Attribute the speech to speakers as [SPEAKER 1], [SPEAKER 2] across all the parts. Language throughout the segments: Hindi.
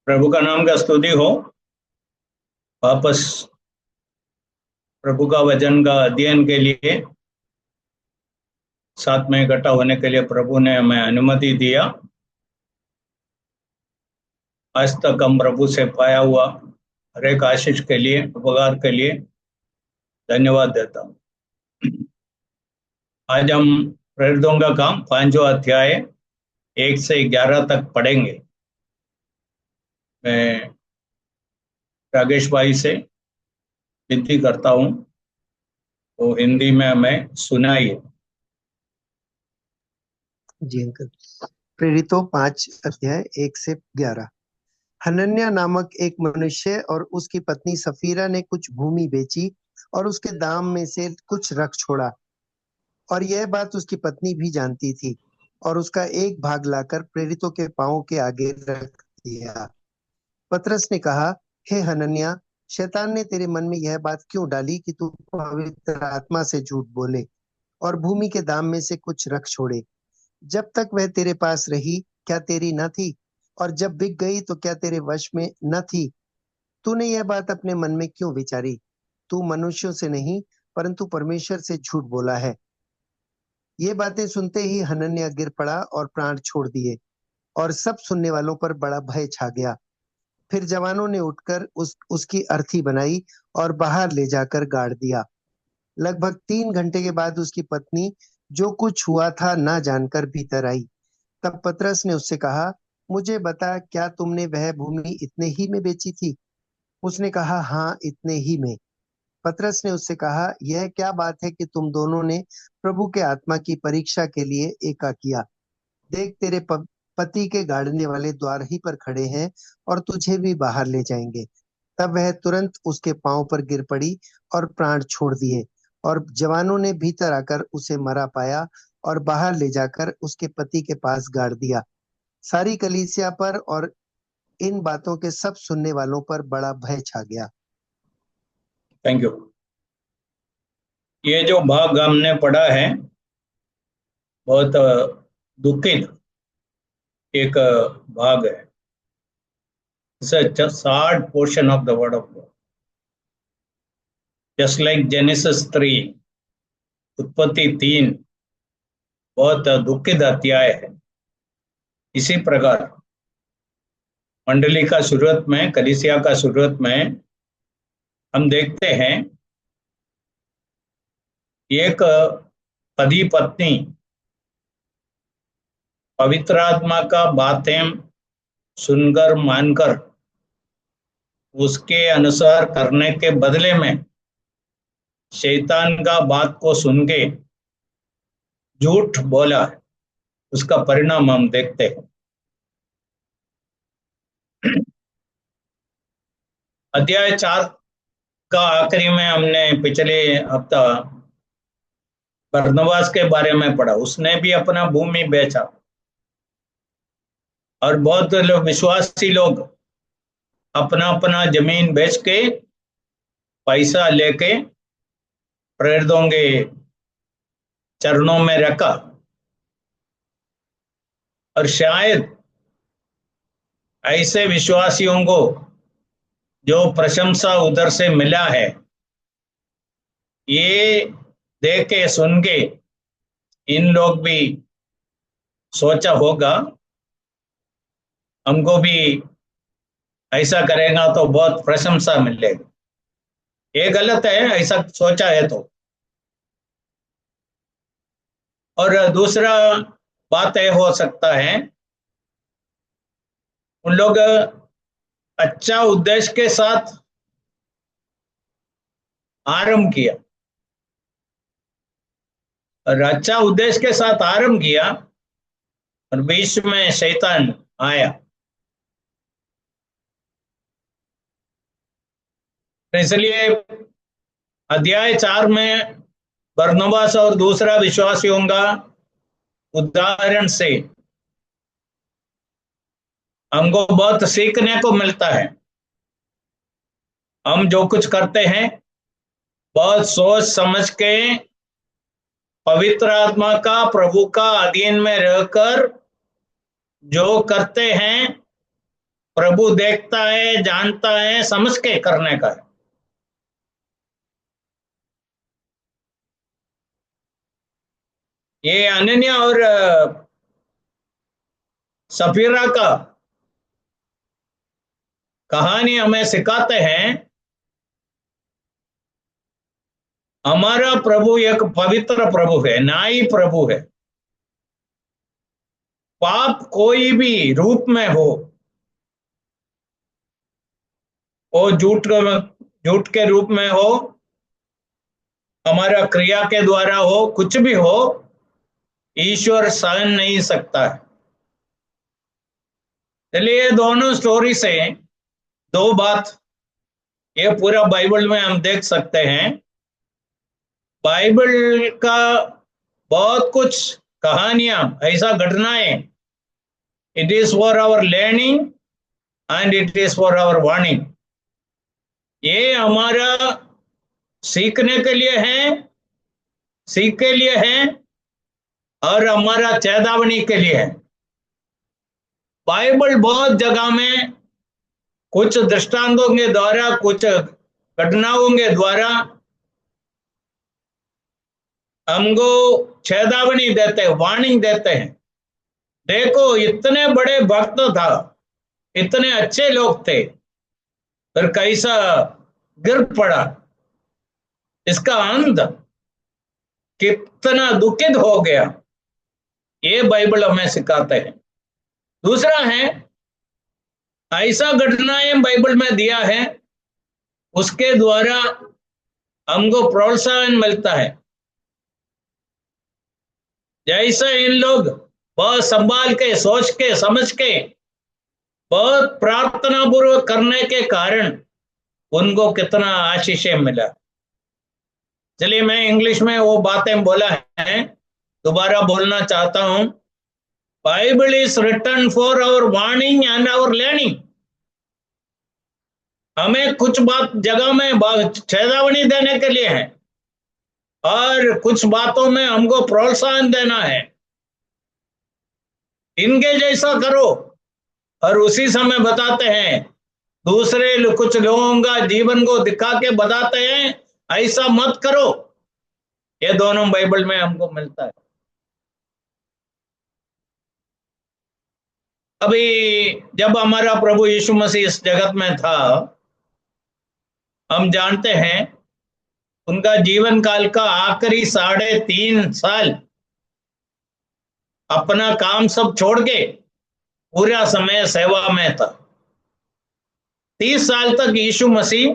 [SPEAKER 1] प्रभु का नाम का स्तुति हो। वापस प्रभु का वचन का अध्ययन के लिए साथ में इकट्ठा होने के लिए प्रभु ने हमें अनुमति दिया। आज तक हम प्रभु से पाया हुआ हर एक आशीष के लिए, उपकार के लिए धन्यवाद देता हूँ। आज हम प्रेरितों का काम 5वां अध्याय 1 से 11 तक पढ़ेंगे। मैं राकेश भाई से विनती करता हूँ तो हिंदी में हमें सुनाइए।
[SPEAKER 2] जी अंकल। प्रेरितों 5 अध्याय 1 से 11। हनन्याह नामक एक मनुष्य और उसकी पत्नी सफीरा ने कुछ भूमि बेची और उसके दाम में से कुछ रख छोड़ा, और यह बात उसकी पत्नी भी जानती थी, और उसका एक भाग लाकर प्रेरितों के पांवों के आगे रख दिया। पतरस ने कहा, हे हनन्याह, शैतान ने तेरे मन में यह बात क्यों डाली कि तू पवित्र आत्मा से झूठ बोले और भूमि के दाम में से कुछ रख छोड़े? जब तक वह तेरे पास रही, क्या तेरी न थी? और जब बिक गई तो क्या तेरे वश में न थी? तूने यह बात अपने मन में क्यों विचारी? तू मनुष्यों से नहीं परंतु परमेश्वर से झूठ बोला है। ये बातें सुनते ही हनन्याह गिर पड़ा और प्राण छोड़ दिए, और सब सुनने वालों पर बड़ा भय छा गया। फिर जवानों ने उठकर उसकी अर्थी बनाई और बाहर ले जाकर गाड़ दिया। लगभग 3 घंटे के बाद उसकी पत्नी जो कुछ हुआ था ना जानकर भीतर आई। तब पतरस ने उससे कहा, मुझे बता, क्या तुमने वह भूमि इतने ही में बेची थी? उसने कहा, हाँ, इतने ही में। पतरस ने उससे कहा, यह क्या बात है कि तुम दोनों ने प्रभु के आत्मा की परीक्षा के लिए एका किया? देख, तेरे पति के गाड़ने वाले द्वार ही पर खड़े हैं और तुझे भी बाहर ले जाएंगे। तब वह तुरंत उसके पांव पर गिर पड़ी और प्राण छोड़ दिए, और जवानों ने भीतर आकर उसे मरा पाया और बाहर ले जाकर उसके पति के पास गाड़ दिया। सारी कलीसिया पर और इन बातों के सब सुनने वालों पर बड़ा भय छा गया।
[SPEAKER 1] Thank you. ये जो भाग हमने पढ़ा है बहुत दुखित एक भाग है। It's a sad portion of the word of God. Just like Genesis 3, उत्पत्ति 3 बहुत दुखित अध्याय है। इसी प्रकार मंडली का शुरुआत में, कलीसिया का शुरुआत में हम देखते हैं एक पति पत्नी पवित्र आत्मा का बातें सुनकर मानकर उसके अनुसार करने के बदले में शैतान का बात को सुन के झूठ बोला है। उसका परिणाम हम देखते हैं। अध्याय 4 का आखिरी में हमने पिछले हफ्ता बरनबास के बारे में पढ़ा। उसने भी अपना भूमि बेचा, और बहुत लोग, विश्वासी लोग अपना अपना जमीन बेच के पैसा लेके प्रेरितों के चरणों में रखा, और शायद ऐसे विश्वासियों को जो प्रशंसा उधर से मिला है, ये देख के सुन के इन लोग भी सोचा होगा हमको भी ऐसा करेगा तो बहुत प्रशंसा मिलेगी। ये गलत है ऐसा सोचा है तो। और दूसरा बात यह हो सकता है, उन लोग अच्छा उद्देश्य के साथ आरंभ किया, और अच्छा उद्देश्य के साथ आरंभ किया और बीच में शैतान आया। इसलिए अध्याय 4 में बरनबास और दूसरा विश्वासियों का उदाहरण से हमको बहुत सीखने को मिलता है। हम जो कुछ करते हैं बहुत सोच समझ के पवित्र आत्मा का, प्रभु का अधीन में रहकर जो करते हैं, प्रभु देखता है, जानता है, समझ के करने का है। ये अनन्या और सफीरा का कहानी हमें सिखाते हैं, हमारा प्रभु एक पवित्र प्रभु है, न्यायी प्रभु है। पाप कोई भी रूप में हो, वो झूठ के रूप में हो, हमारा क्रिया के द्वारा हो, कुछ भी हो, ईश्वर सहन नहीं सकता है। चलिए दोनों स्टोरी से दो बात ये पूरा बाइबल में हम देख सकते हैं। बाइबल का बहुत कुछ कहानियां, ऐसा घटनाएं, it is for our learning and it is for our warning. ये हमारा सीखने के लिए है, सीख के लिए है, और हमारा चेतावनी के लिए है। बाइबल बहुत जगह में कुछ दृष्टांतों के द्वारा, कुछ घटनाओं के द्वारा हमको चेतावनी देते हैं, वार्निंग देते हैं। देखो, इतने बड़े भक्त था, इतने अच्छे लोग थे, फिर कैसा गिर पड़ा, इसका अंत कितना दुखित हो गया, ये बाइबल हमें सिखाते हैं। दूसरा है, ऐसा घटनाएं बाइबल में दिया है, उसके द्वारा हमको प्रोत्साहन मिलता है। जैसे इन लोग बहुत संभाल के, सोच के, समझ के, बहुत प्रार्थना पूर्वक करने के कारण उनको कितना आशीष मिला। चलिए मैं इंग्लिश में वो बातें बोला है दोबारा बोलना चाहता हूं। Bible is written for our warning and our learning. हमें कुछ बात जगह में चेतावनी देने के लिए है, और कुछ बातों में हमको प्रोत्साहन देना है, इनके जैसा करो। और उसी समय बताते हैं, दूसरे कुछ लोगों का जीवन को दिखा के बताते हैं, ऐसा मत करो। ये दोनों बाइबल में हमको मिलता है। अभी जब हमारा प्रभु यीशु मसीह इस जगत में था, हम जानते हैं उनका जीवन काल का आखिरी 3.5 साल अपना काम सब छोड़ के पूरा समय सेवा में था। 30 साल तक यीशु मसीह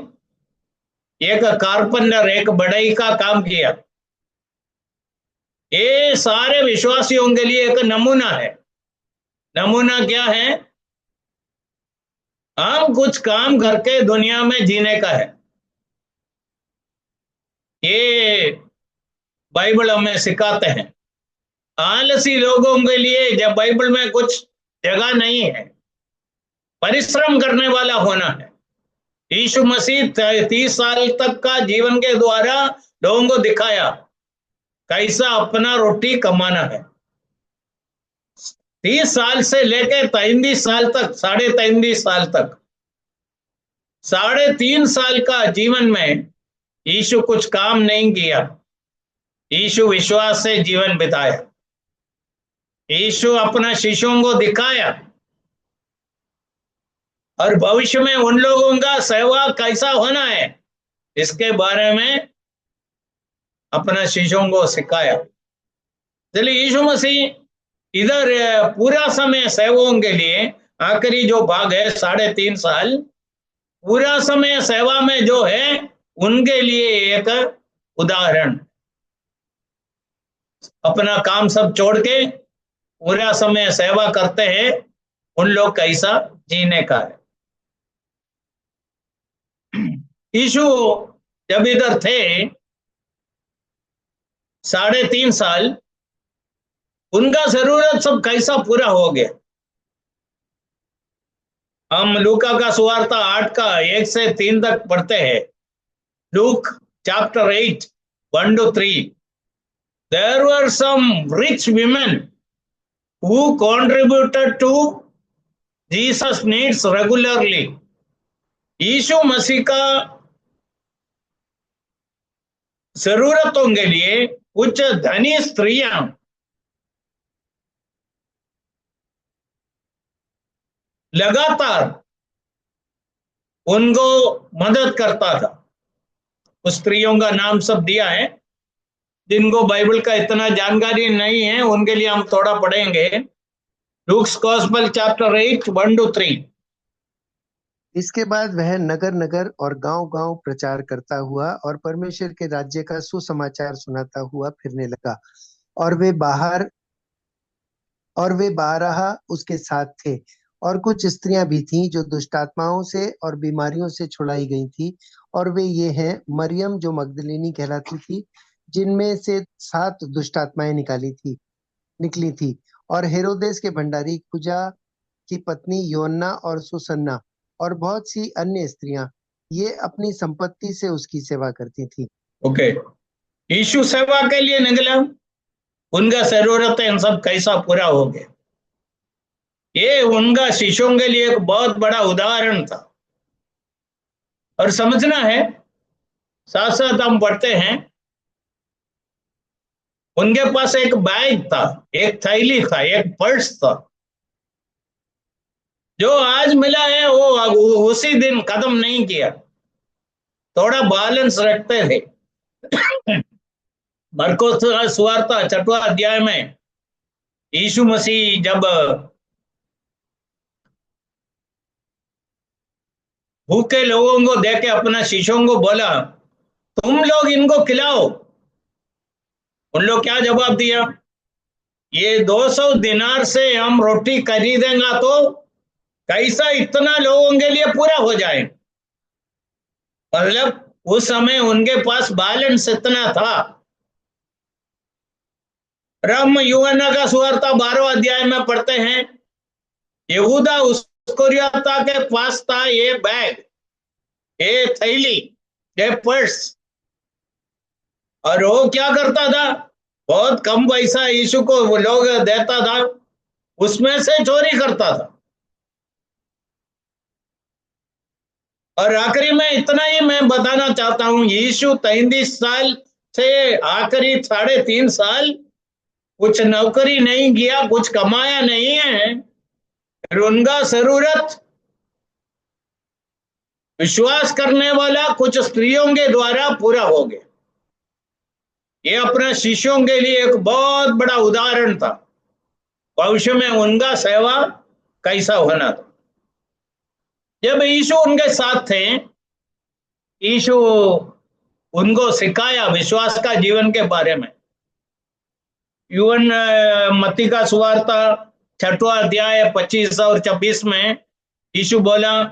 [SPEAKER 1] एक कारपेंटर, एक बढ़ई का काम किया। ये सारे विश्वासियों के लिए एक नमूना है। नमूना क्या है? हम कुछ काम करके दुनिया में जीने का है। ये बाइबल हमें सिखाते हैं। आलसी लोगों के लिए जब बाइबल में कुछ जगह नहीं है, परिश्रम करने वाला होना है। यीशु मसीह 30 साल तक का जीवन के द्वारा लोगों को दिखाया कैसा अपना रोटी कमाना है। 30 साल से लेकर 33 साल तक, 33.5 साल तक, 3.5 साल का जीवन में यीशु कुछ काम नहीं किया। यीशु विश्वास से जीवन बिताया। यीशु अपना शिष्यों को दिखाया, और भविष्य में उन लोगों का सेवा कैसा होना है इसके बारे में अपना शिष्यों को सिखाया। चलिए यीशु मसीह इधर पूरा समय सेवाओं के लिए, आखिरी जो भाग है 3.5 साल, पूरा समय सेवा में जो है उनके लिए एक उदाहरण। अपना काम सब छोड़ के पूरा समय सेवा करते हैं, उन लोग कैसा जीने का है। यीशु जब इधर थे 3.5 साल, उनका जरूरत सब कैसा पूरा हो गया। हम लूका का सुवार्ता 8 का 1 से 3 तक पढ़ते हैं। Look chapter 8, 1 to 3. There were some rich women who contributed to Jesus needs regularly. यीशु मसीह का जरूरतों के लिए कुछ धनी स्त्रियां लगातार उनको मदद करता था। उस स्त्रियों का नाम सब दिया है, जिनको बाइबल का इतना जानकारी नहीं है उनके लिए हम थोड़ा पढ़ेंगे। Luke's gospel chapter 8 1 to 3।
[SPEAKER 2] इसके बाद वह नगर नगर और गांव गांव प्रचार करता हुआ और परमेश्वर के राज्य का सुसमाचार सुनाता हुआ फिरने लगा, और वे 12 उसके साथ थे। और कुछ स्त्रियां भी थीं जो दुष्टात्माओं से और बीमारियों से छुड़ाई गई थी, और वे ये हैं: मरियम जो मगदलिनी कहलाती थी, जिनमें से 7 दुष्टात्माएं निकली थी, और हेरोदेस के भंडारी खुजा की पत्नी योन्ना और सुसन्ना, और बहुत सी अन्य स्त्रियां। ये अपनी संपत्ति से उसकी सेवा करती थी।
[SPEAKER 1] ओके, यीशु सेवा के लिए निकला, उनका जरूरत इन सब कैसा पूरा हो गया। ये उनका शिष्यों के लिए एक बहुत बड़ा उदाहरण था। और समझना है, साथ साथ हम पढ़ते हैं, उनके पास एक बैग था, एक थैली था, एक पर्स था। जो आज मिला है वो उसी दिन खत्म नहीं किया, थोड़ा बैलेंस रखते थे। मरकुस सुवार्ता 6वां अध्याय में यीशु मसीह जब भूखे लोगों को देख के अपना शिष्यों को बोला, तुम लोग इनको खिलाओ। उन लोग क्या जवाब दिया? ये 200 दिनार से हम रोटी खरीदेंगे तो कैसा इतना लोगों के लिए पूरा हो जाए। मतलब उस समय उनके पास बैलेंस इतना था। हम यूहन्ना का सुवार्ता 12वां अध्याय में पढ़ते हैं, यहूदा इस्करियोता के पास था ये बैग, ये थैली, ये पर्स। और वो क्या करता था? बहुत कम पैसा यीशु को वो लोग देता था, उसमें से चोरी करता था। और आखिरी में इतना ही मैं बताना चाहता हूं, यीशु 33 साल से आखिरी 3.5 साल कुछ नौकरी नहीं किया, कुछ कमाया नहीं है। फिर उनका जरूरत विश्वास करने वाला कुछ स्त्रियों के द्वारा पूरा हो गया। ये अपने शिष्यों के लिए एक बहुत बड़ा उदाहरण था, भविष्य में उनका सेवा कैसा होना था। जब यीशु उनके साथ थे, यीशु उनको सिखाया विश्वास का जीवन के बारे में। मत्ती का सुवार्ता 6वां अध्याय 25 और 26 में यीशु बोला,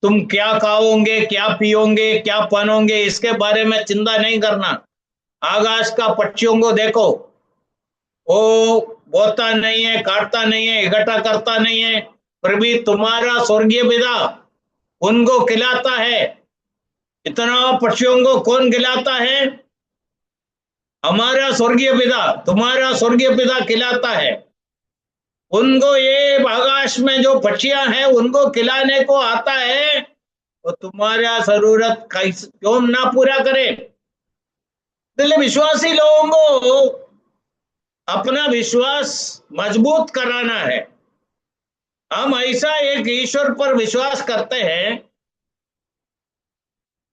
[SPEAKER 1] तुम क्या खाओगे, क्या पियोगे, क्या पहनोगे, इसके बारे में चिंता नहीं करना। आकाश का पक्षियों को देखो, वो बोता नहीं है, काटता नहीं है, इकट्ठा करता नहीं है, फिर भी तुम्हारा स्वर्गीय पिता उनको खिलाता है। इतना पक्षियों को कौन खिलाता है? हमारा स्वर्गीय पिता, तुम्हारा स्वर्गीय पिता खिलाता है। उनको ये आकाश में जो पक्षियां हैं उनको खिलाने को आता है, तो तुम्हारा जरूरत क्यों ना पूरा करे। इसलिए विश्वासी लोगों को अपना विश्वास मजबूत कराना है। हम ऐसा एक ईश्वर पर विश्वास करते हैं,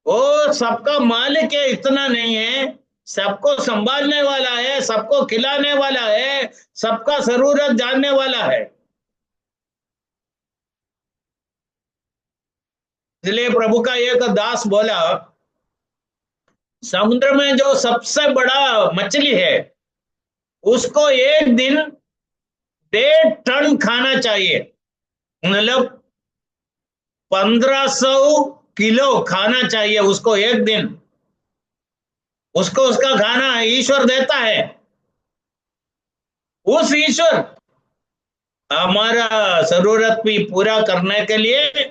[SPEAKER 1] वो सबका मालिक है, इतना नहीं है, सबको संभालने वाला है, सबको खिलाने वाला है, सबका जरूरत जानने वाला है। इसलिए प्रभु का एक दास बोला, समुद्र में जो सबसे बड़ा मछली है उसको एक दिन 1.5 टन खाना चाहिए, मतलब 1500 किलो खाना चाहिए उसको एक दिन। उसको उसका खाना ईश्वर देता है। उस ईश्वर हमारा जरूरत भी पूरा करने के लिए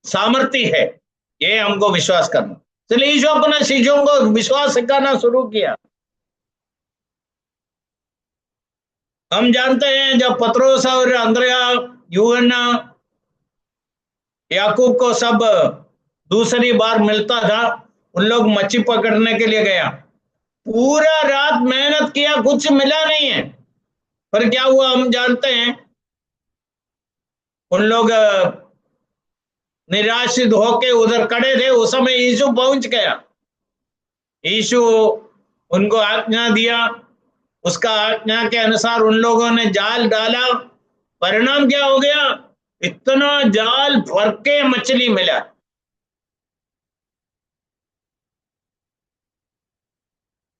[SPEAKER 1] सामर्थ्य है, ये हमको विश्वास करना। इसलिए यीशु अपने शिष्यों को विश्वास सिखाना शुरू किया। हम जानते हैं जब पतरोस और अंद्रया, यूहन्ना, याकूब को सब दूसरी बार मिलता था, उन लोग मच्छी पकड़ने के लिए गया, पूरा रात मेहनत किया, कुछ मिला नहीं है। पर क्या हुआ हम जानते हैं। उन लोग निराशित होके उधर खड़े थे, उस समय यीशु पहुंच गया। यीशु उनको आज्ञा दिया, उसका आज्ञा के अनुसार उन लोगों ने जाल डाला। परिणाम क्या हो गया, इतना जाल भर के मछली मिला।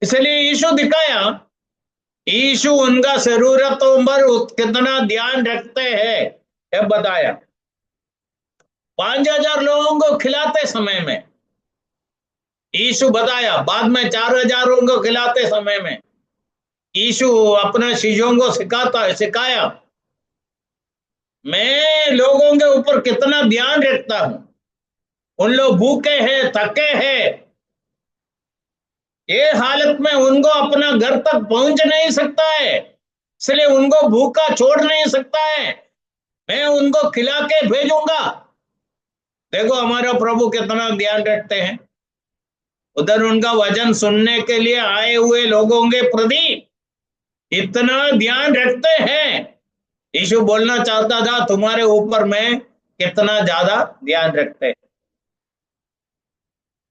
[SPEAKER 1] इसलिए यीशु दिखाया, यीशु उनका जरूरतों पर कितना ध्यान रखते हैं यह बताया। 5,000 लोगों को खिलाते समय में यीशु बताया, बाद में 4,000 को खिलाते समय में यीशु अपने शिष्यों को सिखाया, मैं लोगों के ऊपर कितना ध्यान रखता हूं। उन लोग भूखे हैं, थके हैं, ये हालत में उनको अपना घर तक पहुंच नहीं सकता है, इसलिए उनको भूखा छोड़ नहीं सकता है, मैं उनको खिला के भेजूंगा। देखो हमारा प्रभु कितना ध्यान रखते हैं। उधर उनका वचन सुनने के लिए आए हुए लोगों के प्रति इतना ध्यान रखते हैं। यीशु बोलना चाहता था, तुम्हारे ऊपर मैं कितना ज्यादा ध्यान रखते हैं।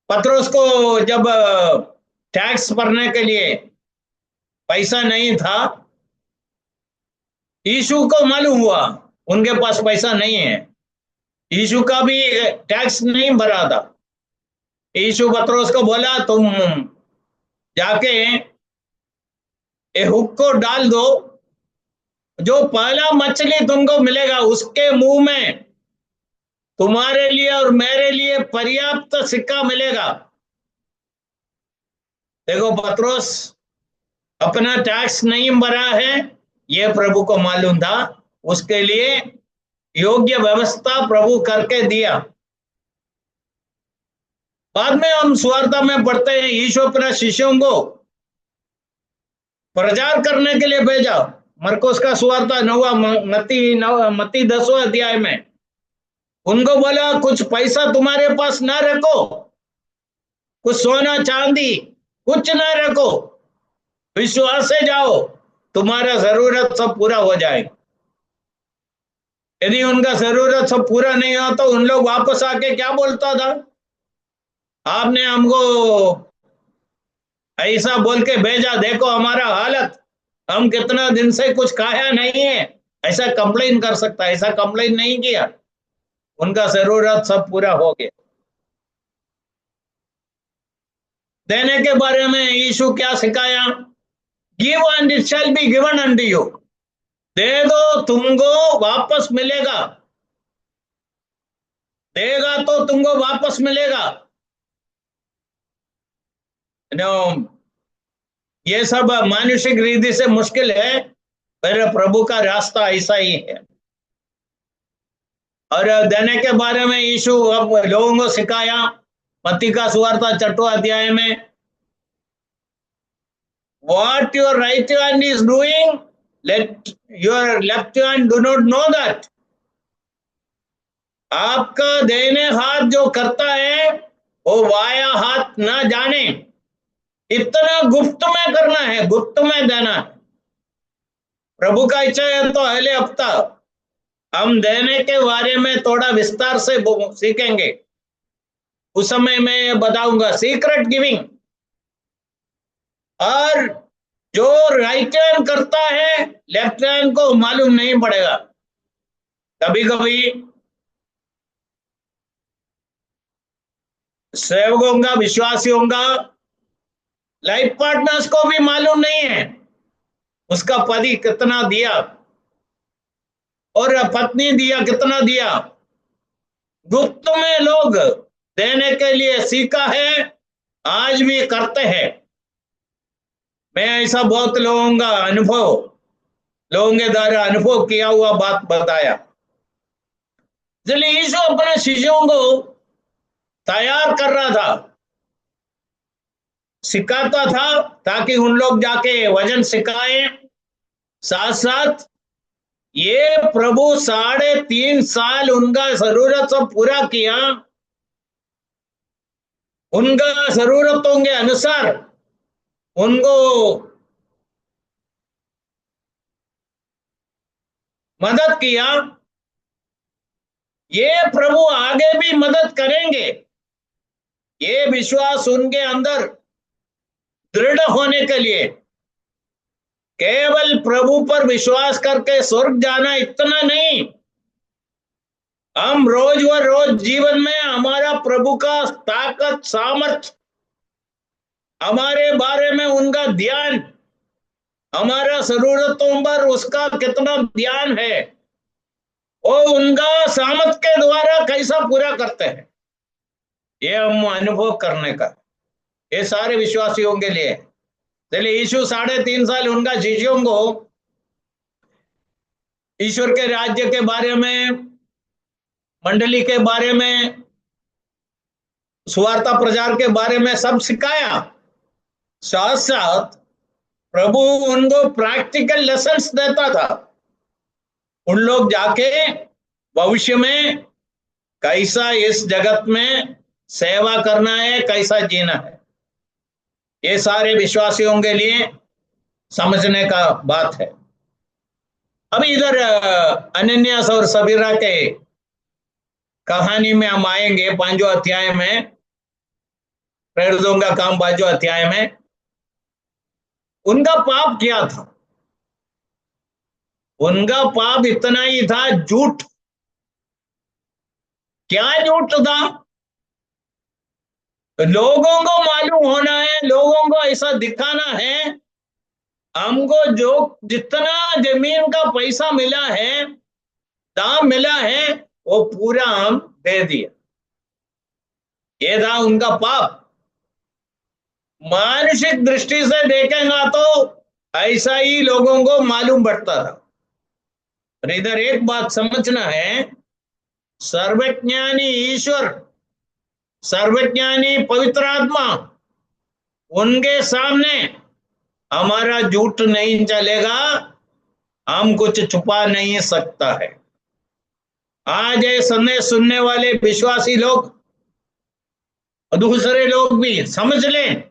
[SPEAKER 1] पतरस को जब टैक्स भरने के लिए पैसा नहीं था, यीशु को मालूम हुआ उनके पास पैसा नहीं है, यीशु का भी टैक्स नहीं भरा था। यीशु पतरस को बोला, तुम जाके ये हुक को डाल दो, जो पहला मछली तुमको मिलेगा उसके मुंह में तुम्हारे लिए और मेरे लिए पर्याप्त सिक्का मिलेगा। देखो पतरस अपना टैक्स नहीं भरा है, यह प्रभु को मालूम था, उसके लिए योग्य व्यवस्था प्रभु करके दिया। बाद में हम सुवार्ता में पढ़ते हैं, यीशु अपने शिष्यों को प्रचार करने के लिए भेजा। मरकुस का सुवार्ता मत्ती 10वां अध्याय में उनको बोला, कुछ पैसा तुम्हारे पास ना रखो, कुछ सोना चांदी कुछ ना रखो, विश्वास से जाओ, तुम्हारा जरूरत सब पूरा हो जाएगा। यदि उनका जरूरत सब पूरा नहीं हो तो उन लोग वापस आके क्या बोलता था, आपने हमको ऐसा बोल के भेजा, देखो हमारा हालत, हम कितना दिन से कुछ खाया नहीं है, ऐसा कंप्लेन कर सकता है। ऐसा कंप्लेन नहीं किया, उनका जरूरत सब पूरा हो गया। देने के बारे में यीशु क्या सिखाया, give and it shall be given unto you, दे दो तुमको वापस मिलेगा, देगा तो तुमको वापस मिलेगा। ये सब मानुषिक रीति से मुश्किल है, पर प्रभु का रास्ता ऐसा ही है। और देने के बारे में यीशु अब लोगों को सिखाया। मत्ती का सुवार्ता 6वां अध्याय में, what your right hand is doing, let your left hand do not know that। आपका दाहिने हाथ जो करता है वो बाया हाथ ना जाने, इतना गुप्त में करना है, गुप्त में देना है। प्रभु का इच्छा है तो अगले हफ्ता हम देने के बारे में थोड़ा विस्तार से सीखेंगे, उस समय मैं बताऊंगा सीक्रेट गिविंग। और जो राइट हैंड करता है लेफ्ट हैंड को मालूम नहीं पड़ेगा। कभी कभी सेवकों का, विश्वासियों का, लाइफ पार्टनर्स को भी मालूम नहीं है उसका पति कितना दिया और पत्नी दिया कितना दिया। गुप्त में लोग देने के लिए सीखा है, आज भी करते हैं। मैं ऐसा बहुत लोगों का अनुभव, लोगों के द्वारा अनुभव किया हुआ बात बताया। इसलिए यीशु अपने शिष्यों को तैयार कर रहा था, सिखाता था, ताकि उन लोग जाके वचन सिखाएं साथ साथ ये प्रभु 3.5 साल उनका जरूरत सब पूरा किया, उनका जरूरतों के अनुसार उनको मदद किया। ये प्रभु आगे भी मदद करेंगे, ये विश्वास उनके अंदर दृढ़ होने के लिए केवल प्रभु पर विश्वास करके स्वर्ग जाना इतना नहीं, हम रोज व रोज जीवन में हमारा प्रभु का ताकत सामर्थ, हमारे बारे में उनका ध्यान, हमारा जरूरतों पर उसका कितना ध्यान है, वो उनका सामर्थ के द्वारा कैसा पूरा करते हैं, ये हम अनुभव करने का, ये सारे विश्वासियों के लिए। चलिए, यीशु 3.5 साल उनका शिष्यों को ईश्वर के राज्य के बारे में, मंडली के बारे में, सुवार्ता प्रचार के बारे में सब सिखाया। साथ साथ प्रभु उनको प्रैक्टिकल लेसन्स देता था, उन लोग जाके भविष्य में कैसा इस जगत में सेवा करना है, कैसा जीना है, ये सारे विश्वासियों के लिए समझने का बात है। अब इधर अनन्यास और सबीरा के कहानी में हम आएंगे 5वें अध्याय में, प्रेरितों का काम 5वें अध्याय में। उनका पाप क्या था? उनका पाप इतना ही था, झूठ। क्या झूठ था? लोगों को मालूम होना है, लोगों को ऐसा दिखाना है, हमको जो जितना जमीन का पैसा मिला है, दाम मिला है, वो पूरा हम दे दिया। ये था उनका पाप। मानसिक दृष्टि से देखेंगे तो ऐसा ही लोगों को मालूम पड़ता था। और इधर एक बात समझना है, सर्वज्ञानी ईश्वर, सर्वज्ञानी पवित्र आत्मा, उनके सामने हमारा झूठ नहीं चलेगा, हम कुछ छुपा नहीं सकता है। आज ये संदेश सुनने वाले विश्वासी लोग और दूसरे लोग भी समझ लें,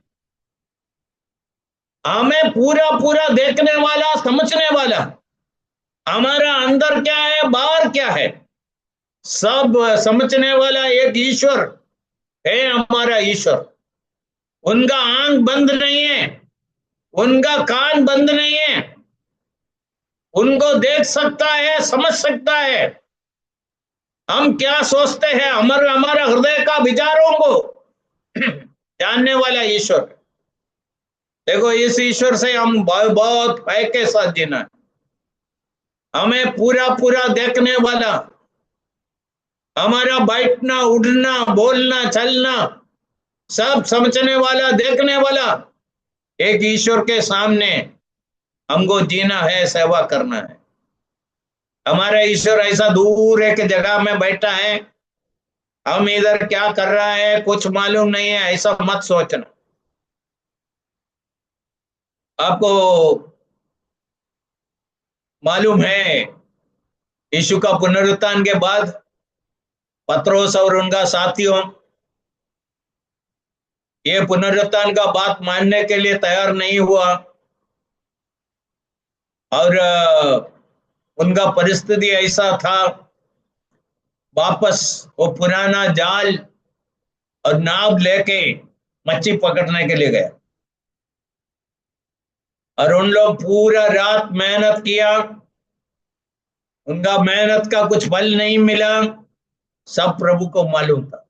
[SPEAKER 1] हमें पूरा पूरा देखने वाला, समझने वाला, हमारा अंदर क्या है, बाहर क्या है, सब समझने वाला एक ईश्वर है, हमारा ईश्वर। उनका आंख बंद नहीं है, उनका कान बंद नहीं है, उनको देख सकता है, समझ सकता है हम क्या सोचते हैं, हमारा हृदय का विचारों को जानने वाला ईश्वर। देखो, इस ईश्वर से हम बहुत भय के साथ जीना है। हमें पूरा पूरा देखने वाला, हमारा बैठना, उठना, बोलना, चलना सब समझने वाला, देखने वाला एक ईश्वर के सामने हमको जीना है, सेवा करना है। हमारा ईश्वर ऐसा दूर एक जगह में बैठा है, हम इधर क्या कर रहा है कुछ मालूम नहीं है, ऐसा मत सोचना। आपको मालूम है, यीशु का पुनरुत्थान के बाद पतरोस और उनका साथियों ये पुनरुत्थान का बात मानने के लिए तैयार नहीं हुआ, और उनका परिस्थिति ऐसा था, वापस वो पुराना जाल और नाव लेके मच्छी पकड़ने के लिए गया, और उन लोग पूरा रात मेहनत किया, उनका मेहनत का कुछ फल नहीं मिला, सब प्रभु को मालूम था।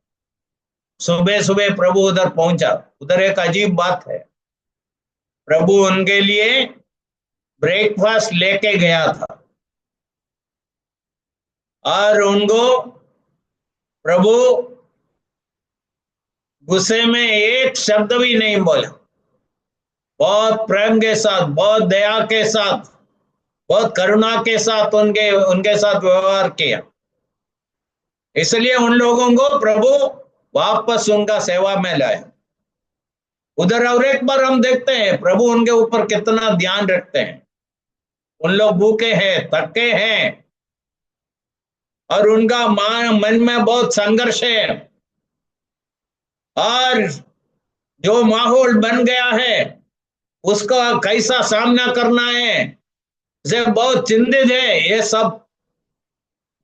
[SPEAKER 1] सुबह सुबह प्रभु उधर पहुंचा। उधर एक अजीब बात है, प्रभु उनके लिए ब्रेकफास्ट लेके गया था, और उनको प्रभु गुस्से में एक शब्द भी नहीं बोला, बहुत प्रेम के साथ, बहुत दया के साथ, बहुत करुणा के साथ उनके साथ व्यवहार किया। इसलिए उन लोगों को प्रभु वापस उनका सेवा में लाया। उधर और एक बार हम देखते हैं प्रभु उनके ऊपर कितना ध्यान रखते हैं। उन लोग भूखे हैं, थके हैं, और उनका मन में बहुत संघर्ष है, और जो माहौल बन गया है उसका कैसा सामना करना है, से बहुत चिंतित है। ये सब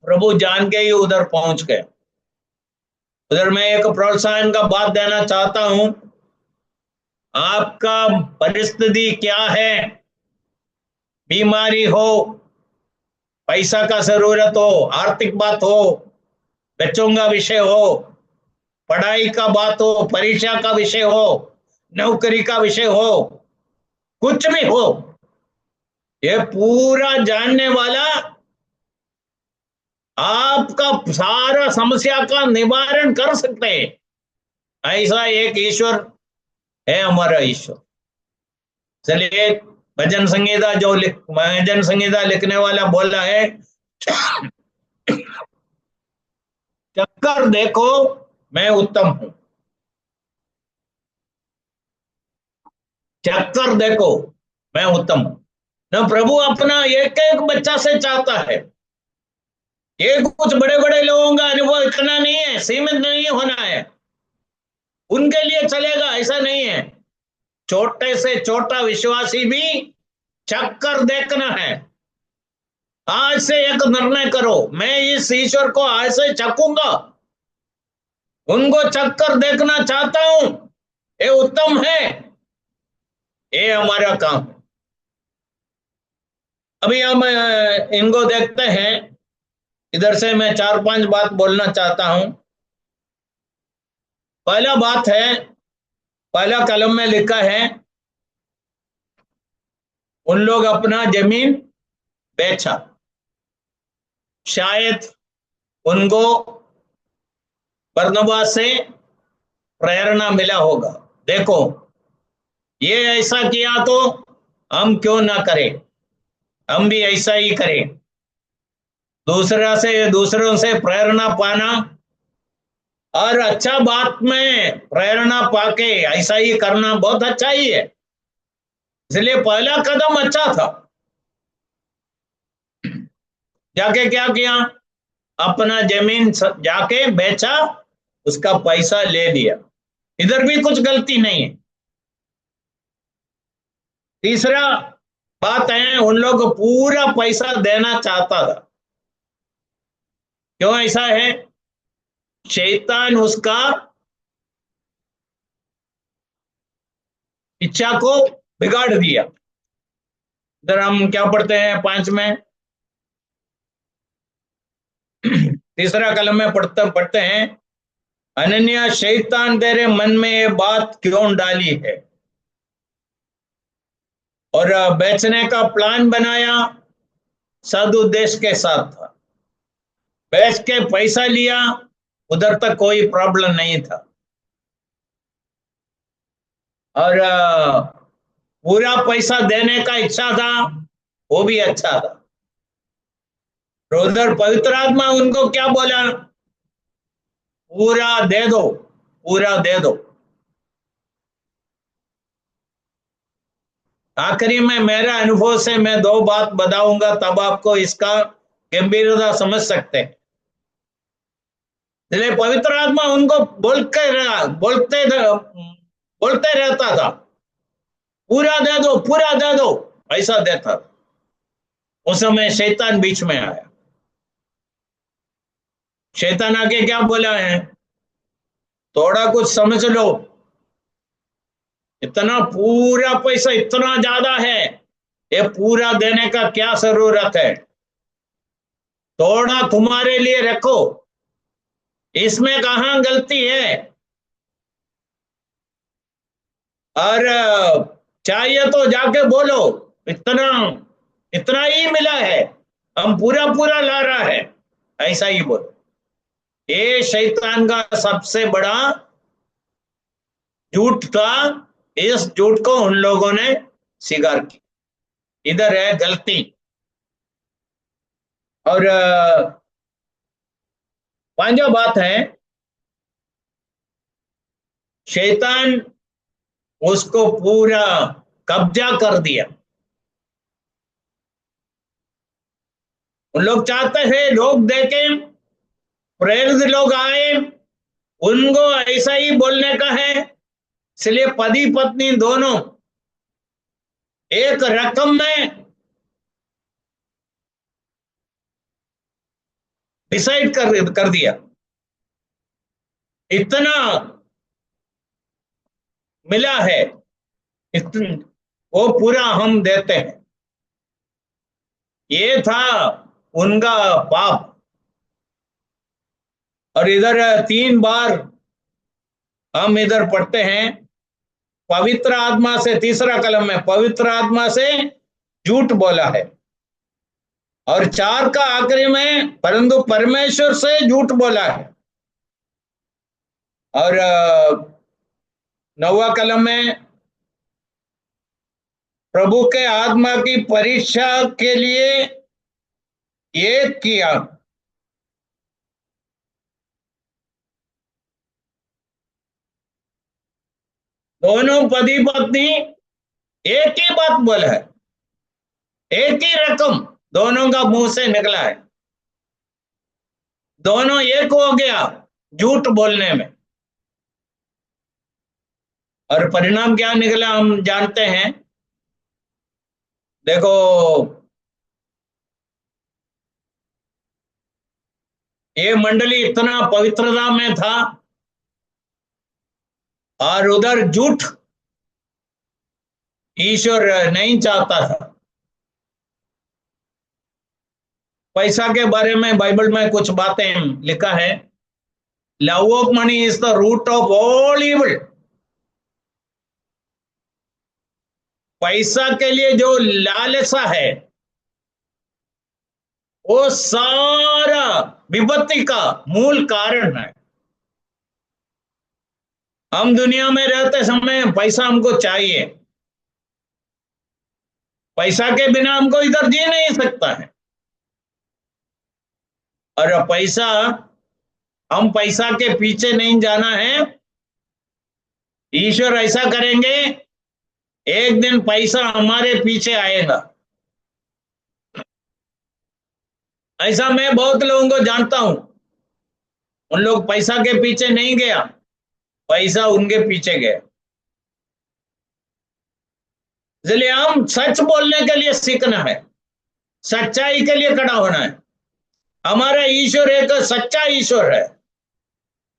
[SPEAKER 1] प्रभु जान के ही उधर पहुंच गए। उधर मैं एक प्रोत्साहन का बात देना चाहता हूं। आपका परिस्थिति क्या है, बीमारी हो, पैसा का जरूरत हो, आर्थिक बात हो, बच्चों का विषय हो, पढ़ाई का बात हो, परीक्षा का विषय हो, नौकरी का विषय हो, कुछ भी हो, ये पूरा जानने वाला आपका सारा समस्या का निवारण कर सकते हैं। ऐसा एक ईश्वर है हमारा ईश्वर। चलिए, भजन संगीता लिखने वाला बोला है, चक्कर देखो मैं उत्तम हूं। चक्कर देखो मैं उत्तम हूं। न प्रभु अपना एक एक बच्चा से चाहता है। ये कुछ बड़े बड़े लोगों का अनुभव इतना नहीं है, सीमित नहीं होना है, उनके लिए चलेगा ऐसा नहीं है। छोटे से छोटा विश्वासी भी चक्कर देखना है। आज से एक निर्णय करो, मैं इस ईश्वर को आज से चखूंगा, उनको चक्कर देखना चाहता हूं, ये उत्तम है, ये हमारा काम है। अभी हम इनको देखते हैं। इधर से मैं 4-5 बात बोलना चाहता हूं। पहला बात है, पहला कलम में लिखा है, उन लोग अपना जमीन बेचा। शायद उनको बरनबास से प्रेरणा मिला होगा, देखो ये ऐसा किया तो हम क्यों ना करें, हम भी ऐसा ही करें। दूसरों से प्रेरणा पाना और अच्छा बात में प्रेरणा पाके ऐसा ही करना बहुत अच्छा ही है। इसलिए पहला कदम अच्छा था। जाके क्या किया, अपना जमीन जाके बेचा, उसका पैसा ले लिया। इधर भी कुछ गलती नहीं है। तीसरा बात है, उन लोग पूरा पैसा देना चाहता था। क्यों ऐसा है? शैतान उसका इच्छा को बिगाड़ दिया। इधर हम क्या पढ़ते हैं 5 में, तीसरा कलम में पढ़ते हैं, अनन्या शैतान तेरे मन में ये बात क्यों डाली है और बेचने का प्लान बनाया, सदुद्देश्य के साथ था। बेच के पैसा लिया, उधर तक कोई प्रॉब्लम नहीं था, और पूरा पैसा देने का इच्छा था, वो भी अच्छा था। तो उधर पवित्र आत्मा उनको क्या बोला, पूरा दे दो, पूरा दे दो। आखिरी में मेरा अनुभव से मैं 2 बात बताऊंगा, तब आपको इसका गंभीरता समझ सकते हैं। इसलिए पवित्र आत्मा उनको बोलते रहता था, पूरा दे दो, पूरा दे दो, ऐसा देता था। उस समय शैतान बीच में आया। शैतान आके क्या बोला है, थोड़ा कुछ समझ लो, इतना पूरा पैसा इतना ज्यादा है, ये पूरा देने का क्या जरूरत है, थोड़ा तुम्हारे लिए रखो, इसमें कहां गलती है, और चाहिए तो जाके बोलो, इतना इतना ही मिला है, हम पूरा पूरा ला रहा है, ऐसा ही बोलो। ये शैतान का सबसे बड़ा झूठ था। इस झूठ को उन लोगों ने स्वीकार की। इधर है गलती। और 5वां बात है, शैतान उसको पूरा कब्जा कर दिया। उन लोग चाहते हैं लोग देखें, प्रेरित लोग आए, उनको ऐसा ही बोलने का है। इसलिए पति पत्नी दोनों एक रकम में डिसाइड कर दिया, इतना मिला है, इतन, वो पूरा हम देते हैं। ये था उनका पाप। और इधर 3 बार हम इधर पढ़ते हैं, पवित्र आत्मा से, तीसरा कलम में पवित्र आत्मा से झूठ बोला है। और 4 का आखिरी में परंतु परमेश्वर से झूठ बोला है। और 9वां कलम में प्रभु के आत्मा की परीक्षा के लिए ये किया। दोनों पति पत्नी एक ही बात बोला है, एक ही रकम दोनों का मुंह से निकला है, दोनों एक हो गया झूठ बोलने में। और परिणाम क्या निकला हम जानते हैं। देखो, ये मंडली इतना पवित्रता में था और उधर झूठ ईश्वर नहीं चाहता था। पैसा के बारे में बाइबल में कुछ बातें लिखा है, love of money is the root of all evil. पैसा के लिए जो लालसा है वो सारा विपत्ति का मूल कारण है। हम दुनिया में रहते समय पैसा हमको चाहिए, पैसा के बिना हमको इधर जी नहीं सकता है। और पैसा, हम पैसा के पीछे नहीं जाना है। ईश्वर ऐसा करेंगे, एक दिन पैसा हमारे पीछे आएगा। ऐसा मैं बहुत लोगों को जानता हूं, उन लोग पैसा के पीछे नहीं गया, पैसा उनके पीछे गया। इसलिए हम सच बोलने के लिए सीखना है, सच्चाई के लिए खड़ा होना है। हमारा ईश्वर एक सच्चा ईश्वर है।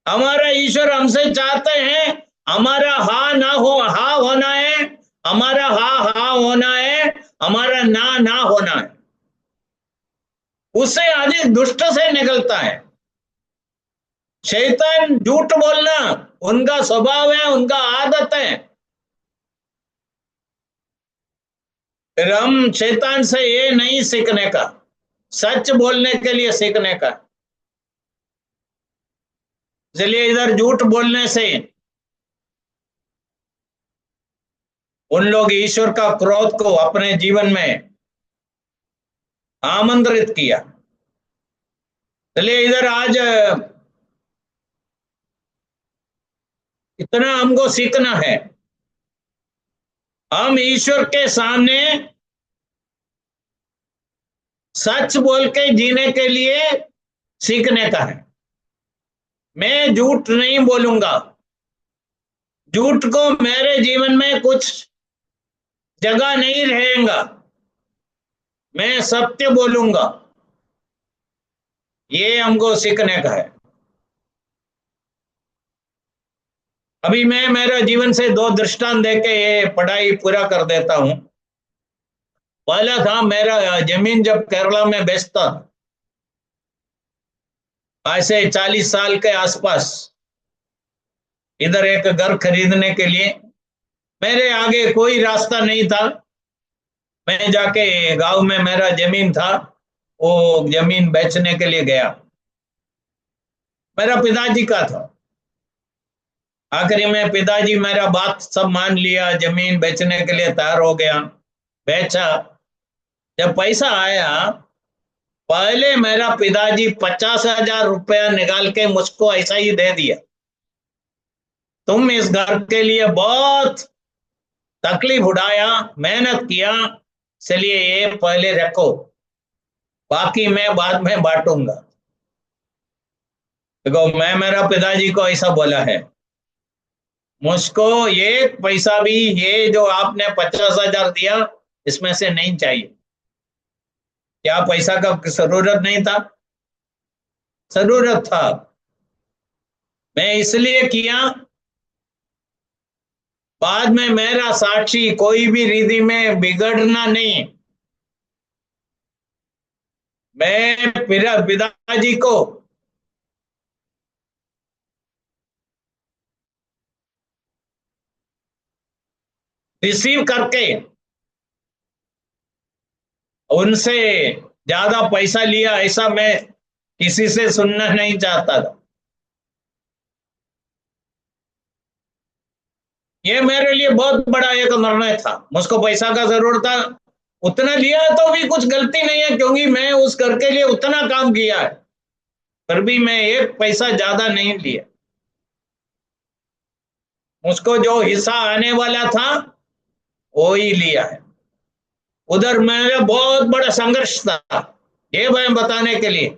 [SPEAKER 1] हमारा ईश्वर हमसे चाहते हैं हमारा हा ना हो, हा होना है, हमारा हा होना है, हमारा ना होना है। उससे अधिक दुष्ट से निकलता है। शैतान झूठ बोलना उनका स्वभाव है, उनका आदत है। फिर हम शैतान से ये नहीं सीखने का, सच बोलने के लिए सीखने का। इसलिए इधर झूठ बोलने से उन लोग ईश्वर का क्रोध को अपने जीवन में आमंत्रित किया। इसलिए इधर आज इतना हमको सीखना है, हम ईश्वर के सामने सच बोल के जीने के लिए सीखने का है। मैं झूठ नहीं बोलूंगा, झूठ को मेरे जीवन में कुछ जगह नहीं रहेगा, मैं सत्य बोलूंगा। ये हमको सीखने का है। अभी मैं मेरा जीवन से 2 दृष्टांत देके ये पढ़ाई पूरा कर देता हूं। पहला था, मेरा जमीन जब केरला में बेचता, ऐसे 40 साल के आसपास, इधर एक घर खरीदने के लिए मेरे आगे कोई रास्ता नहीं था। मैं जाके गांव में मेरा जमीन था, वो जमीन बेचने के लिए गया। मेरा पिताजी का था। आखिरी में पिताजी मेरा बात सब मान लिया, जमीन बेचने के लिए तैयार हो गया, बेचा। जब पैसा आया, पहले मेरा पिताजी 50,000 रुपया निकाल के मुझको ऐसा ही दे दिया, तुम इस घर के लिए बहुत तकलीफ उठाया, मेहनत किया, इसलिए ये पहले रखो। बाकी मैं बाद में बांटूंगा। देखो, मैं मेरा पिताजी को ऐसा बोला है, मुझको एक पैसा भी ये जो आपने 50,000 दिया इसमें से नहीं चाहिए। क्या पैसा का जरूरत नहीं था? जरूरत था। मैं इसलिए किया, बाद में मेरा साक्षी कोई भी रीति में बिगड़ना नहीं। मैं पिताजी को रिसीव करके उनसे ज्यादा पैसा लिया ऐसा मैं किसी से सुनना नहीं चाहता था। ये मेरे लिए बहुत बड़ा एक निर्णय था। मुझको पैसा का जरूरत था, उतना लिया तो भी कुछ गलती नहीं है, क्योंकि मैं उस घर के लिए उतना काम किया है। फिर भी मैं एक पैसा ज्यादा नहीं लिया। मुझको जो हिस्सा आने वाला था वो ही लिया है। उधर मेरा बहुत बड़ा संघर्ष था, ये मैं बताने के लिए।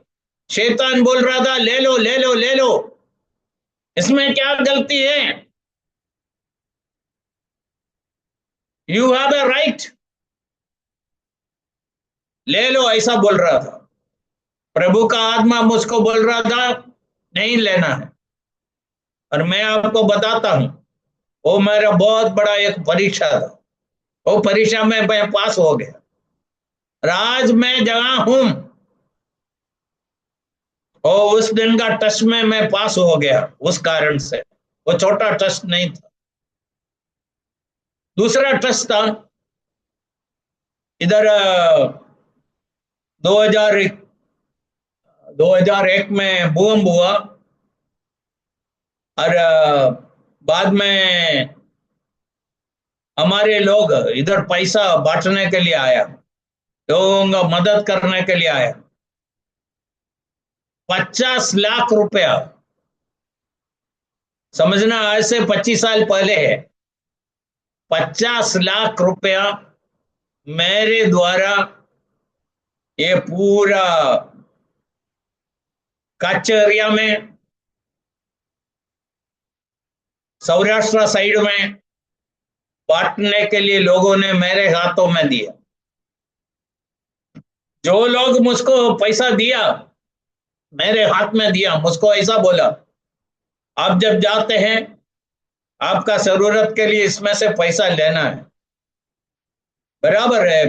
[SPEAKER 1] शैतान बोल रहा था ले लो ले लो ले लो, इसमें क्या गलती है, यू हैव ए राइट, ले लो, ऐसा बोल रहा था। प्रभु का आत्मा मुझको बोल रहा था नहीं लेना है। और मैं आपको बताता हूं, वो मेरा बहुत बड़ा एक परीक्षा था। वो परीक्षा में मैं पास हो गया और आज मैं जगह हूं, और उस दिन का टेस्ट में मैं पास हो गया। उस कारण से वो छोटा टेस्ट नहीं था। दूसरा टेस्ट था इधर 2000 2001 में भूकंप हुआ, और बाद में हमारे लोग इधर पैसा बांटने के लिए आया, लोगों का मदद करने के लिए आया। 50 लाख रुपया, समझना आज से 25 साल पहले है। 50 लाख रुपया मेरे द्वारा ये पूरा कच्छ एरिया में, सौराष्ट्र साइड में बांटने के लिए लोगों ने मेरे हाथों में दिया। जो लोग मुझको पैसा दिया मेरे हाथ में दिया, मुझको ऐसा बोला आप जब जाते हैं आपका जरूरत के लिए इसमें से पैसा लेना है। बराबर है,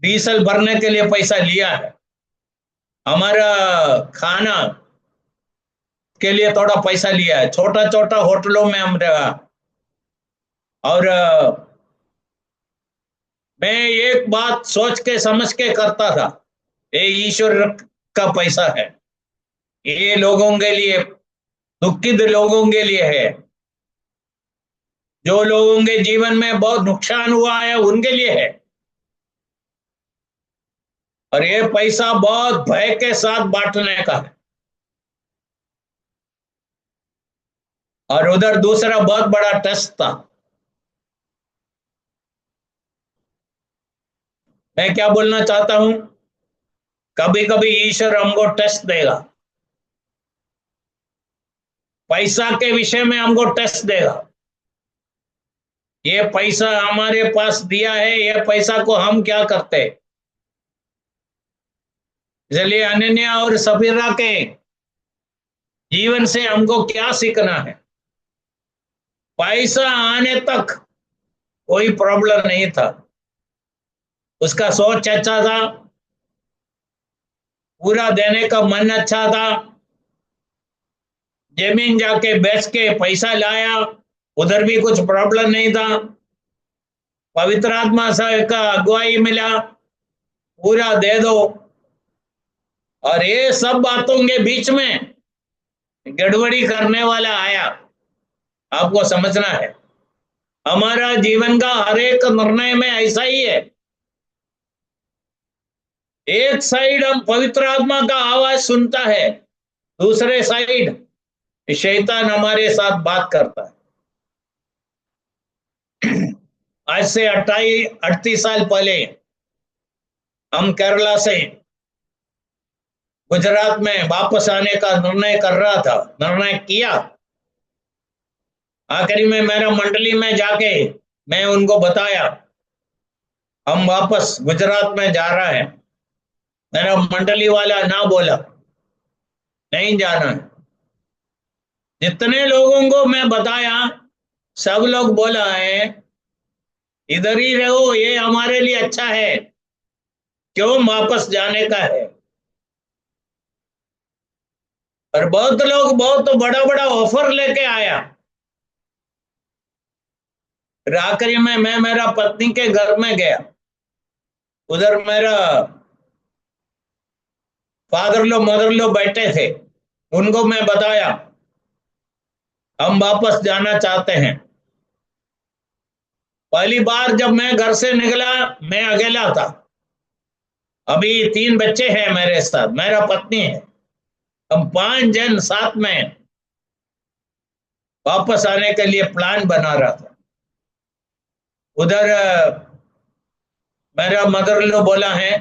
[SPEAKER 1] डीजल भरने के लिए पैसा लिया है, हमारा खाना के लिए थोड़ा पैसा लिया है, छोटा छोटा होटलों में हम रहा। और मैं एक बात सोच के समझ के करता था, ये ईश्वर का पैसा है, ये लोगों के लिए, दुखित लोगों के लिए है, जो लोगों के जीवन में बहुत नुकसान हुआ है उनके लिए है। और ये पैसा बहुत भय के साथ बांटने का है। और उधर दूसरा बहुत बड़ा टेस्ट था। मैं क्या बोलना चाहता हूं, कभी कभी ईश्वर हमको टेस्ट देगा, पैसा के विषय में हमको टेस्ट देगा। ये पैसा हमारे पास दिया है, ये पैसा को हम क्या करते हैं। इसलिए अनन्या और सफीरा के जीवन से हमको क्या सीखना है। पैसा आने तक कोई प्रॉब्लम नहीं था, उसका सोच अच्छा था, पूरा देने का मन अच्छा था, जमीन जाके बेच के पैसा लाया, उधर भी कुछ प्रॉब्लम नहीं था, पवित्र आत्मा से का अगुवाई मिला, पूरा दे दो। और ये सब बातों के बीच में गड़बड़ी करने वाला आया, आपको समझना है। हमारा जीवन का हर एक निर्णय में ऐसा ही है, एक साइड हम पवित्र आत्मा का आवाज सुनता है, दूसरे साइड शैतान हमारे साथ बात करता है। आज से 38 साल पहले हम केरला से गुजरात में वापस आने का निर्णय कर रहा था, निर्णय किया। आखिरी में मेरा मंडली में जाके मैं उनको बताया हम वापस गुजरात में जा रहे हैं। मेरा मंडली वाला ना बोला नहीं जाना है। जितने लोगों को मैं बताया सब लोग बोला है इधर ही रहो, ये हमारे लिए अच्छा है, क्यों वापस जाने का है। और बहुत लोग बहुत बड़ा बड़ा ऑफर लेके आया। फिर आखिरी में मैं मेरा पत्नी के घर में गया। उधर मेरा फादर लो मदर लो बैठे थे। उनको मैं बताया हम वापस जाना चाहते हैं। पहली बार जब मैं घर से निकला मैं अकेला था। अभी 3 बच्चे हैं मेरे साथ, मेरा पत्नी है। हम 5 जन साथ में वापस आने के लिए प्लान बना रहा था। उधर मेरा मदर लो बोला है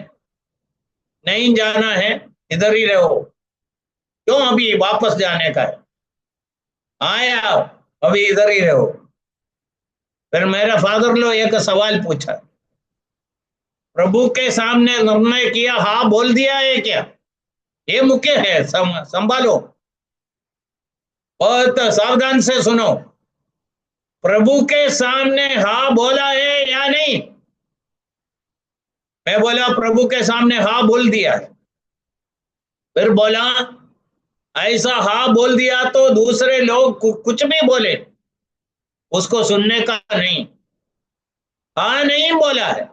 [SPEAKER 1] नहीं जाना है, इधर ही रहो, क्यों अभी वापस जाने का है, आया अभी इधर ही रहो। फिर मेरा फादर लो एक सवाल पूछा, प्रभु के सामने निर्णय किया, हाँ बोल दिया है क्या? ये मुख्य है, संभालो, बहुत सावधान से सुनो। प्रभु के सामने हाँ बोला है या नहीं? मैं बोला प्रभु के सामने हाँ बोल दिया है। फिर बोला ऐसा हाँ बोल दिया तो दूसरे लोग कुछ भी बोले उसको सुनने का नहीं। हाँ नहीं बोला है,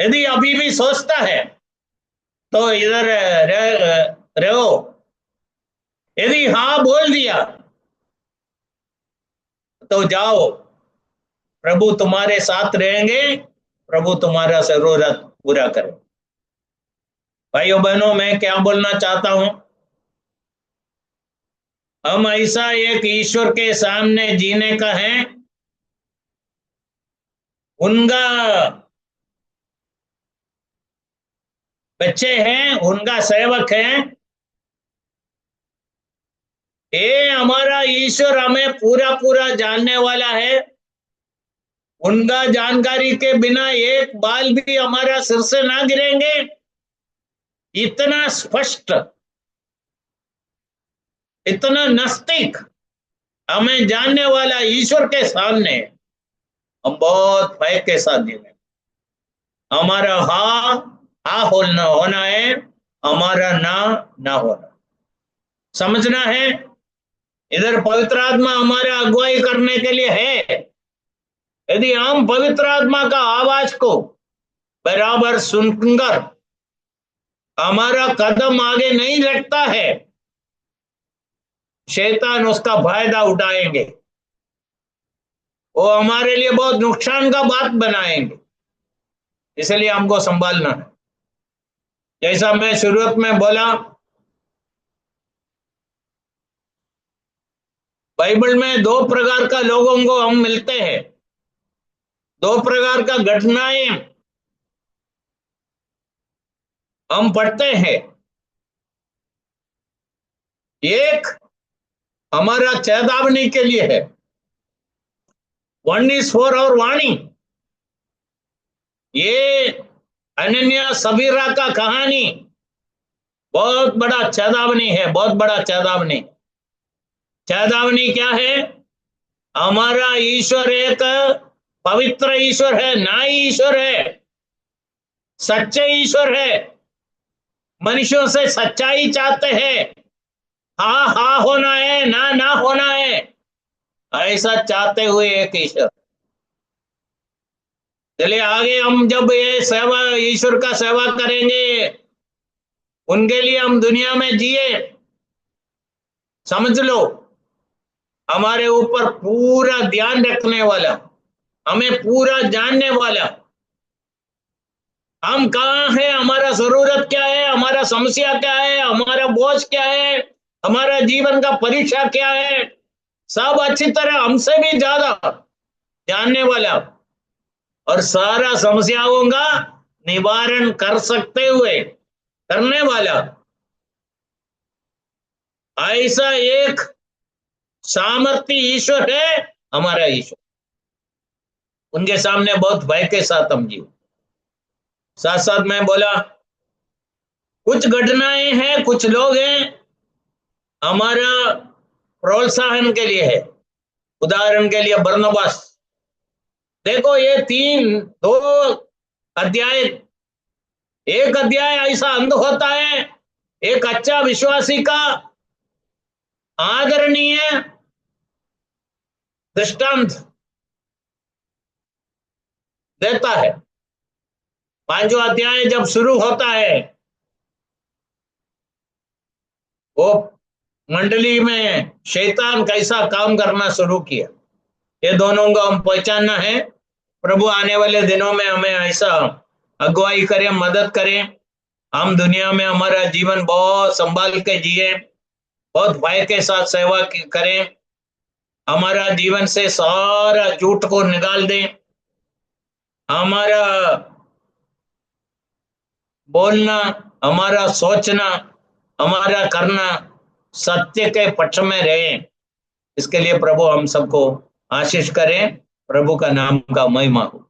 [SPEAKER 1] यदि अभी भी सोचता है तो इधर रहो। यदि हाँ बोल दिया तो जाओ, प्रभु तुम्हारे साथ रहेंगे, प्रभु तुम्हारा जरूरत पूरा करे। भाइयों बहनों, मैं क्या बोलना चाहता हूं, हम ऐसा एक ईश्वर के सामने जीने का है, उनका बच्चे हैं, उनका सेवक हैं। ये हमारा ईश्वर हमें पूरा पूरा जानने वाला है। उनका जानकारी के बिना एक बाल भी हमारा सिर से ना गिरेंगे। इतना स्पष्ट, इतना नजदीक हमें जानने वाला ईश्वर के सामने हम बहुत भय के साथ जीने। हमारा हा होना है, हमारा ना होना समझना है। इधर पवित्र आत्मा हमारे अगुवाई करने के लिए है। यदि हम पवित्र आत्मा का आवाज को बराबर सुनकर हमारा कदम आगे नहीं रखता है, शैतान उसका फायदा उठाएंगे, वो हमारे लिए बहुत नुकसान का बात बनाएंगे। इसलिए हमको संभालना है। जैसा मैं शुरुआत में बोला, बाइबल में 2 प्रकार का लोगों को हम मिलते हैं, 2 प्रकार का घटनाएं हम पढ़ते हैं। एक हमारा चेतावनी के लिए है, 1 is for और वाणी। ये अनन्या सबीरा का कहानी बहुत बड़ा चेतावनी है, बहुत बड़ा चेतावनी। चेतावनी क्या है? हमारा ईश्वर एक पवित्र ईश्वर है, न्यायी ईश्वर है, सच्चे ईश्वर है। मनुष्यों से सच्चाई चाहते हैं, हा होना है, ना होना है, ऐसा चाहते हुए एक ईश्वर। चलिए आगे हम जब ये सेवा, ईश्वर का सेवा करेंगे, उनके लिए हम दुनिया में जिए, समझ लो हमारे ऊपर पूरा ध्यान रखने वाला, हमें पूरा जानने वाला, हम कहाँ हैं, हमारा जरूरत क्या है, हमारा समस्या क्या है, हमारा बोझ क्या है, हमारा जीवन का परीक्षा क्या है, सब अच्छी तरह हमसे भी ज्यादा जानने वाला और सारा समस्याओं का निवारण कर सकते हुए करने वाला ऐसा एक सामर्थ्य ईश्वर है हमारा ईश्वर। उनके सामने बहुत भय के साथ हम जिए। साथ साथ मैं बोला, कुछ घटनाएं हैं, कुछ लोग हैं हमारा प्रोत्साहन के लिए है। उदाहरण के लिए बरनबास, देखो ये दो अध्याय, एक अध्याय ऐसा अंत होता है, एक अच्छा विश्वासी का आदरणीय दृष्टांत देता है। 5वां अध्याय जब शुरू होता है, वो मंडली में शैतान कैसा काम करना शुरू किया, ये दोनों को हम पहचानना है। प्रभु आने वाले दिनों में हमें ऐसा अगुवाई करें, मदद करें। हम दुनिया में हमारा जीवन बहुत संभाल के जिए, बहुत भय के साथ सेवा करें। हमारा जीवन से सारा झूठ को निकाल दें। हमारा बोलना, हमारा सोचना, हमारा करना सत्य के पक्ष में रहे। इसके लिए प्रभु हम सबको आशीष करें। प्रभु का नाम का महिमा हो।